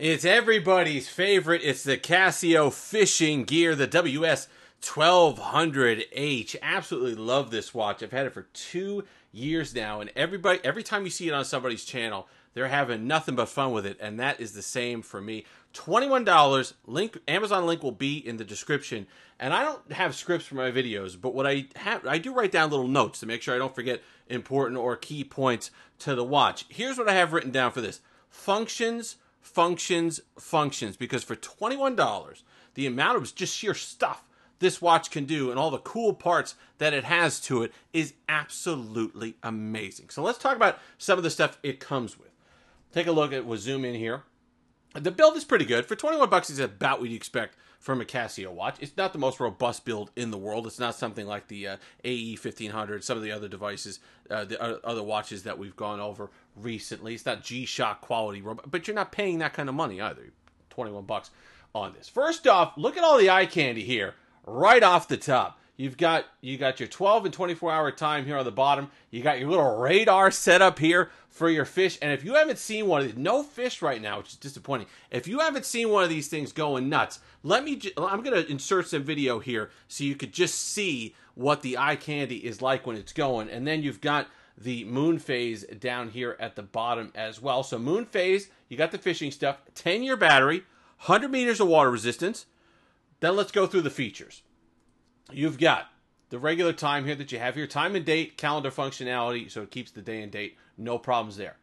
It's everybody's favorite. It's the Casio Fishing Gear, the WS-1200h. Absolutely love this watch. I've had it for 2 years now, and every time you see it on somebody's channel, they're having nothing but fun with it, and that is the same for me. $21. Amazon link will be in the description. And I don't have scripts for my videos, but what I do write down little notes to make sure I don't forget important or key points to the watch. Here's what I have written down for this: functions, functions, functions. Because for $21, the amount of just sheer stuff this watch can do and all the cool parts that it has to it is absolutely amazing. So let's talk about some of the stuff it comes with. Take a look at, we'll zoom in here. The build is pretty good. For 21 bucks, it's about what you expect from a Casio watch. It's not the most robust build in the world. It's not something like the AE-1500, some of the other devices, the other watches that we've gone over recently. It's not G-Shock quality, but you're not paying that kind of money either. 21 bucks on this. First off, look at all the eye candy here right off the top. You got your 12 and 24-hour time here on the bottom. You got your little radar set up here for your fish. And if you haven't seen one of these, no fish right now, which is disappointing. If you haven't seen one of these things going nuts, I'm going to insert some video here so you could just see what the eye candy is like when it's going. And then you've got the moon phase down here at the bottom as well. So moon phase, you got the fishing stuff, 10-year battery, 100 meters of water resistance. Then let's go through the features. You've got the regular time here that you have here, time and date, calendar functionality, so it keeps the day and date, no problems there.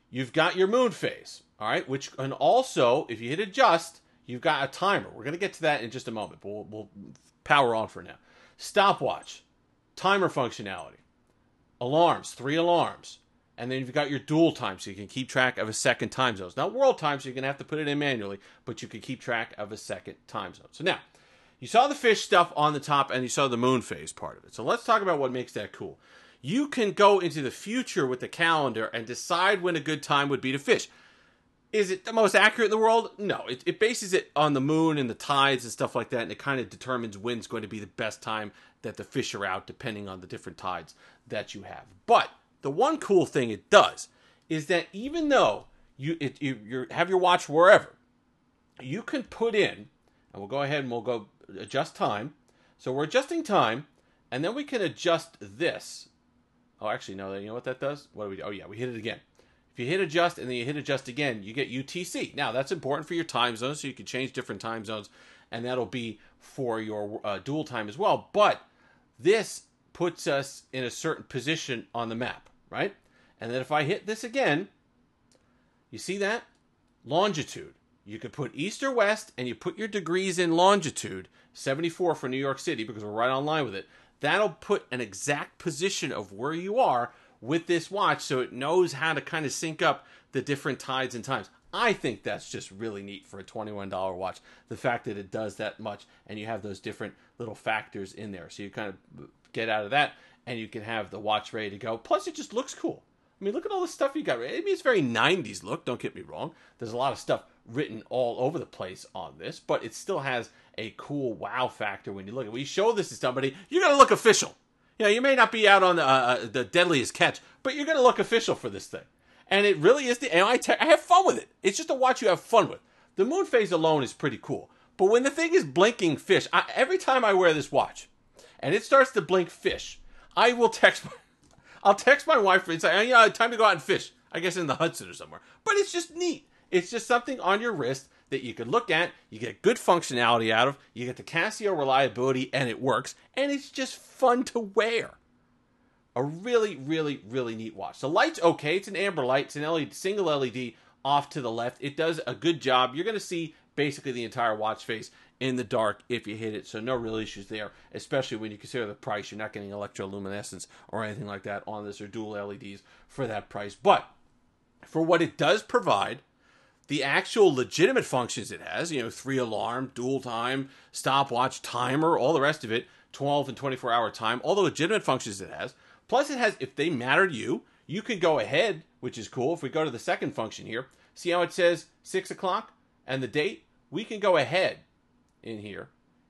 You've got your moon phase, all right, which, and also, if you hit adjust, you've got a timer. We're going to get to that in just a moment, but we'll power on for now. Stopwatch, timer functionality, alarms, 3 alarms, and then you've got your dual time, so you can keep track of a second time zone. It's not world time, so you're going to have to put it in manually, but you can keep track of a second time zone. So now, you saw the fish stuff on the top, and you saw the moon phase part of it. So let's talk about what makes that cool. You can go into the future with the calendar and decide when a good time would be to fish. Is it the most accurate in the world? No. It bases it on the moon and the tides and stuff like that, and it kind of determines when's going to be the best time that the fish are out, depending on the different tides that you have. But the one cool thing it does is that even though you have your watch wherever, you can put in, and we'll go ahead and we'll go adjust time. So we're adjusting time, and then we can adjust this. Oh, actually, no, you know what that does? What do we do? Oh, yeah, we hit it again. If you hit adjust and then you hit adjust again, you get UTC. Now, that's important for your time zones, so you can change different time zones, and that'll be for your dual time as well. But this puts us in a certain position on the map, right? And then if I hit this again, you see that? Longitude. You could put east or west, and you put your degrees in longitude, 74 for New York City, because we're right on line with it. That'll put an exact position of where you are with this watch, so it knows how to kind of sync up the different tides and times. I think that's just really neat for a $21 watch, the fact that it does that much, and you have those different little factors in there. So you kind of get out of that, and you can have the watch ready to go. Plus, it just looks cool. I mean, look at all the stuff you got. I mean, it's very 90s look, don't get me wrong. There's a lot of stuff written all over the place on this, but it still has a cool wow factor when you look at it. When you show this to somebody, you're going to look official. You know, you may not be out on the deadliest catch, but you're going to look official for this thing. And it really is, and I have fun with it. It's just a watch you have fun with. The moon phase alone is pretty cool. But when the thing is blinking fish, every time I wear this watch, and it starts to blink fish, I'll text my wife and say, you know, time to go out and fish. I guess in the Hudson or somewhere. But it's just neat. It's just something on your wrist that you can look at, you get good functionality out of, you get the Casio reliability, and it works, and it's just fun to wear. A really, really, really neat watch. The light's okay. It's an amber light. It's an LED, single LED off to the left. It does a good job. You're going to see basically the entire watch face in the dark if you hit it, so no real issues there, especially when you consider the price. You're not getting electroluminescence or anything like that on this, or dual LEDs for that price. But for what it does provide, the actual legitimate functions it has, you know, 3 alarm, dual time, stopwatch, timer, all the rest of it, 12 and 24-hour time, all the legitimate functions it has. Plus it has, if they matter to you, you can go ahead, which is cool. If we go to the second function here, see how it says 6 o'clock and the date? We can go ahead in here,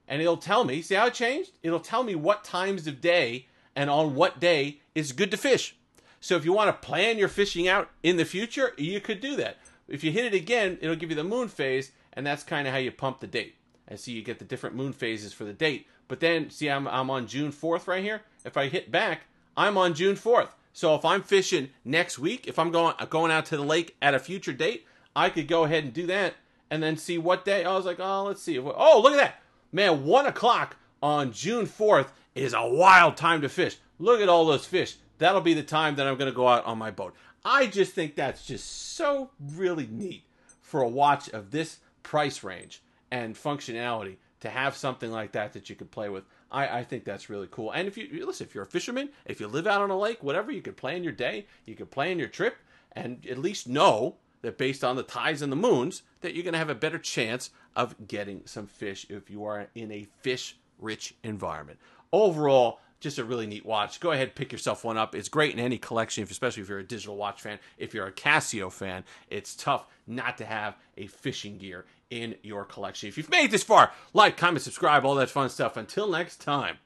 and it'll tell me, see how it changed? It'll tell me what times of day and on what day is good to fish. So if you want to plan your fishing out in the future, you could do that. if you hit it again, it'll give you the moon phase, and that's kind of how you pump the date. And so you get the different moon phases for the date. But then, see, I'm on June 4th right here. If I hit back, I'm on June 4th. So if I'm fishing next week, if I'm going out to the lake at a future date, I could go ahead and do that and then see what day. I was like, oh, let's see. Oh, look at that. Man, 1 o'clock on June 4th is a wild time to fish. Look at all those fish. That'll be the time that I'm going to go out on my boat. I just think that's just so really neat for a watch of this price range and functionality to have something like that you could play with. I think that's really cool. And if you're a fisherman, if you live out on a lake, whatever, you could plan your day, you could plan your trip, and at least know that based on the tides and the moons, that you're going to have a better chance of getting some fish if you are in a fish-rich environment. Overall, just a really neat watch. Go ahead, pick yourself one up. It's great in any collection, especially if you're a digital watch fan. If you're a Casio fan, it's tough not to have a fishing gear in your collection. If you've made it this far, like, comment, subscribe, all that fun stuff. Until next time,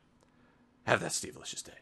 have that Steve-licious day.